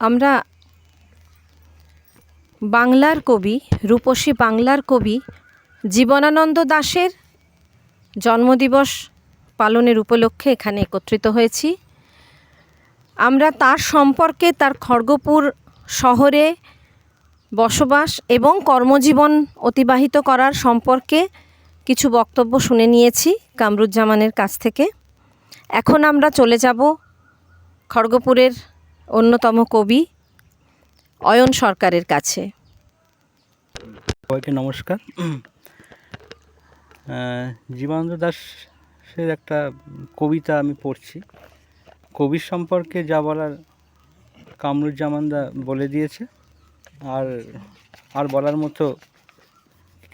আমরা বাংলার কবি, রূপসী বাংলার কবি জীবনানন্দ দাশের জন্মদিবস পালনের উপলক্ষে এখানে একত্রিত হয়েছি। আমরা তার সম্পর্কে, তার খড়গপুর শহরে বসবাস এবং কর্মজীবন অতিবাহিত করার সম্পর্কে কিছু বক্তব্য শুনে নিয়েছি কামরুজ্জামানের কাছ থেকে। এখন আমরা চলে যাব খড়গপুরের অন্যতম কবি অয়ন সরকারের কাছে। সবাইকে নমস্কার। জীবনানন্দ দাশের একটা কবিতা আমি পড়ছি। কবির সম্পর্কে যা বলার কামরুজ্জামানদা বলে দিয়েছে, আর বলার মতো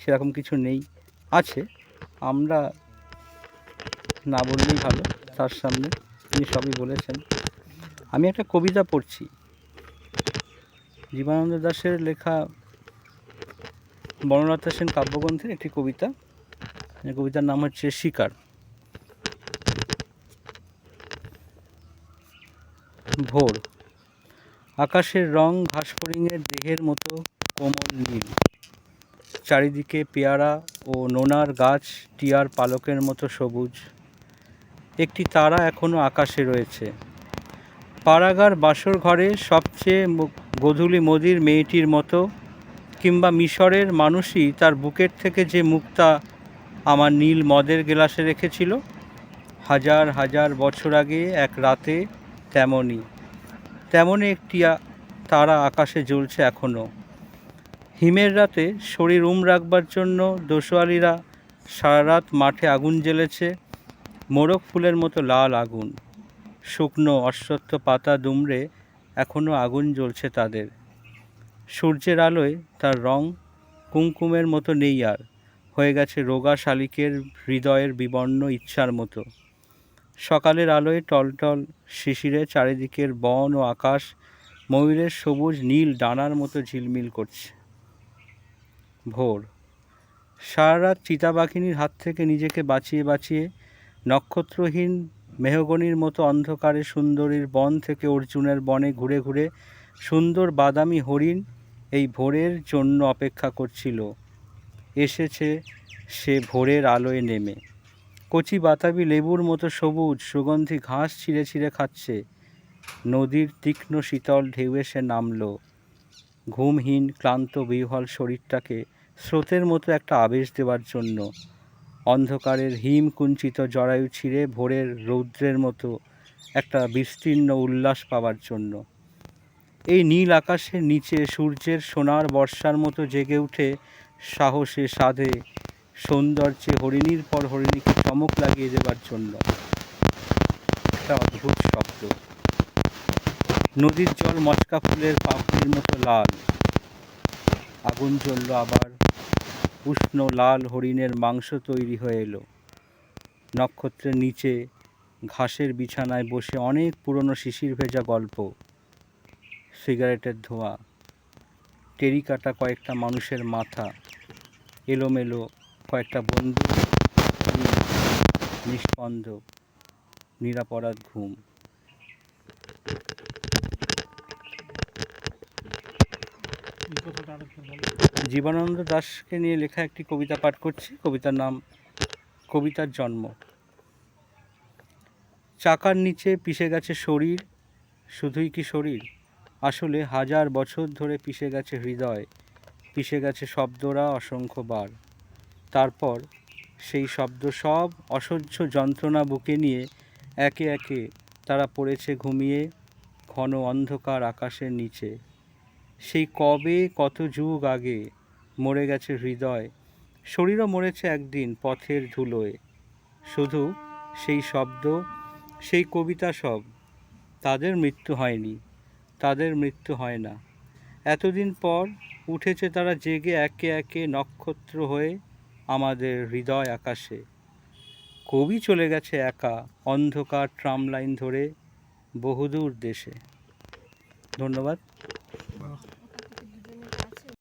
সেরকম কিছু নেই। আছে, আমরা না বললেই ভালো, তার সামনে তিনি সবই বলেছেন। আমি একটা কবিতা পড়ছি, জীবনানন্দ দাশের লেখা বনলতা সেন কাব্যগ্রন্থের একটি কবিতা। কবিতার নাম হচ্ছে শিকার। ভোর, আকাশের রং ঘাসফড়িংয়ের দেহের মতো কোমল নীল, চারিদিকে পেয়ারা ও নোনার গাছ টিয়ার পালকের মতো সবুজ। একটি তারা এখনো আকাশে রয়েছে। পাড়াগার বাসর ঘরে সবচেয়ে গোধূলি মোদির মেয়েটির মতো, কিংবা মিশরের মানুষই তার বুকের থেকে যে মুক্তা আমার নীল মদের গ্লাসে রেখেছিল হাজার হাজার বছর আগে এক রাতে, তেমনই একটি তারা আকাশে জ্বলছে এখনও। হিমের রাতে শরীর রাখবার জন্য দোসোয়ালিরা সারা রাত মাঠে আগুন জ্বেলেছে, মোরগ ফুলের মতো লাল আগুন। শুকনো অশ্বত্থ পাতা দুমড়ে এখনও আগুন জ্বলছে তাদের। সূর্যের আলোয় তার রং কুমকুমের মতো নেই আর, হয়ে গেছে রোগা শালিকের হৃদয়ের বিবর্ণ ইচ্ছার মতো। সকালের আলোয় টলটল শিশিরে চারিদিকের বন ও আকাশ ময়ূরের সবুজ নীল ডানার মতো ঝিলমিল করছে। ভোর, সারা রাত চিতাবাঘিনীর হাত থেকে নিজেকে বাঁচিয়ে বাঁচিয়ে নক্ষত্রহীন মেহগনির মতো অন্ধকারে সুন্দরীর বন থেকে অর্জুনের বনে ঘুরে ঘুরে সুন্দর বাদামি হরিণ এই ভোরের জন্য অপেক্ষা করছিল। এসেছে সে ভোরের আলোয় নেমে। কচি বাতাবি লেবুর মতো সবুজ সুগন্ধি ঘাস ছিঁড়ে ছিঁড়ে খাচ্ছে। নদীর তীক্ষ্ণ শীতল ঢেউ এসে নামল, ঘুমহীন ক্লান্ত বিহ্বল শরীরটাকে স্রোতের মতো একটা আবেশ দেওয়ার জন্য। অন্ধকারের হিম কুঞ্চিত জরায়ু ছিঁড়ে ভোরের রৌদ্রের মতো একটা বিস্তীর্ণ উল্লাস পাওয়ার জন্য। এই নীল আকাশের নিচে সূর্যের সোনার বর্ষার মতো জেগে উঠে সাহসে সাধে সৌন্দর্যে হরিণীর পর হরিণীকে চমক লাগিয়ে দেবার জন্য। একটা অদ্ভুত শব্দ। নদীর জল মচকা ফুলের পাপড়ির মতো লাল। আগুন জ্বলল আবার, উষ্ণ লাল হরিণের মাংস তৈরি হয়ে এলো। নক্ষত্রের নিচে ঘাসের বিছানায় বসে অনেক পুরনো শিশির ভেজা গল্প, সিগারেটের ধোঁয়া, টেরিকাটা কয়েকটা মানুষের মাথা, এলোমেলো কয়েকটা বন্দুক, নিষ্পন্দ নিরাপরাধ ঘুম। জীবনানন্দ দাশকে নিয়ে লেখা একটি কবিতা পাঠ করছি। কবিতার নাম কবিতার জন্ম। চাকার নিচে পিষে গেছে শরীর, শুধুই কি শরীর? আসলে হাজার বছর ধরে পিষে গেছে হৃদয়, পিষে গেছে শব্দরা অসংখ্যবার। তারপর সেই শব্দ সব অসহ্য যন্ত্রণা বুকে নিয়ে একে একে তারা পড়েছে ঘুমিয়ে ঘন অন্ধকার আকাশের নিচে। সেই কবে কত যুগ আগে মরে গেছে হৃদয়, শরীরও মরেছে একদিন পথের ধুলোয়। শুধু সেই শব্দ, সেই কবিতা সব, তাদের মৃত্যু হয়নি, তাদের মৃত্যু হয় না। এতদিন পর উঠেছে তারা জেগে একে একে নক্ষত্র হয়ে আমাদের হৃদয় আকাশে। কবি চলে গেছে একা অন্ধকার ট্রাম লাইন ধরে বহুদূর দেশে। ধন্যবাদ।